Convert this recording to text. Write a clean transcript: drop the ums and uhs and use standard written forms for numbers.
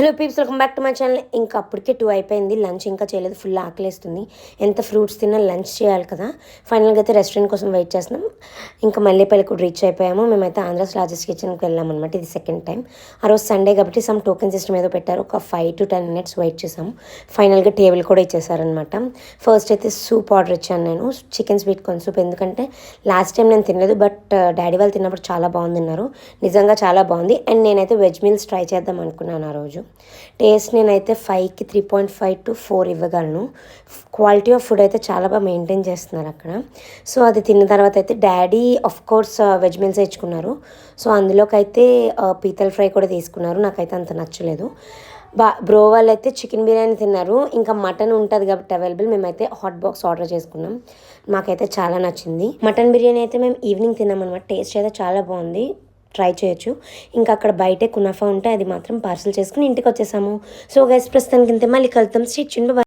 Hello peeps, welcome back to my channel. ఇంకా అప్పటికే 2 అయిపోయింది. లంచ్ ఇంకా చేయలేదు. ఫుల్ ఆకలేస్తుంది. ఎంత ఫ్రూట్స్ తిన్నా లంచ్ చేయాలి కదా. ఫైనల్గా అయితే రెస్టారెంట్ కోసం వెయిట్ చేస్తున్నాం. ఇంకా మల్లేపల్లి కూడా రీచ్ అయిపోయాము. మేమైతే ఆంధ్రాస్ లార్జెస్ట్ కిచెన్కి వెళ్ళామన్నమాట. ఇది సెకండ్ టైం. ఆ రోజు సండే కాబట్టి సమ్ టోకెన్ సిస్టమ్ ఏదో పెట్టారు. ఒక 5 to 10 minutes వెయిట్ చేసాము. ఫైనల్గా టేబుల్ కూడా ఇచ్చేసారనమాట. ఫస్ట్ అయితే సూప్ ఆర్డర్ ఇచ్చాను నేను, చికెన్ స్వీట్ కార్న్ సూప్. ఎందుకంటే లాస్ట్ టైం నేను తినలేదు, బట్ డాడీ వాళ్ళు తిన్నప్పుడు చాలా బాగుందన్నారు. నిజంగా చాలా బాగుంది. అండ్ నేనైతే వెజ్ మీల్స్ ట్రై చేద్దాం అనుకున్నాను ఆ రోజు. టేస్ట్ నేనైతే 5కి 3.5 to 4 ఇవ్వగలను. క్వాలిటీ ఆఫ్ ఫుడ్ అయితే చాలా బాగా మెయింటైన్ చేస్తున్నారు అక్కడ. సో అది తిన్న తర్వాత అయితే daddy of course veg meals ఇచ్చుకున్నారు. సో అందులోకి అయితే పీతల్ ఫ్రై కూడా తీసుకున్నారు. నాకైతే అంత నచ్చలేదు. బ్రో వాళ్ళు అయితే చికెన్ బిర్యానీ తిన్నారు. ఇంకా మటన్ ఉంటుంది కాబట్టి అవైలబుల్. మేమైతే హాట్ బాక్స్ ఆర్డర్ చేసుకున్నాం. మాకైతే చాలా నచ్చింది. మటన్ బిర్యానీ అయితే మేము ఈవినింగ్ తిన్నాం అనమాట. టేస్ట్ అయితే చాలా బాగుంది. ట్రై చేయొచ్చు. ఇంకా అక్కడ బయటే కునాఫా ఉంటే అది మాత్రం పార్సల్ చేసుకుని ఇంటికి వచ్చేసాము. సో గైస్, ప్రస్తుతానికి ఇంతే. మళ్ళీ కలుద్దాం. Stay tuned.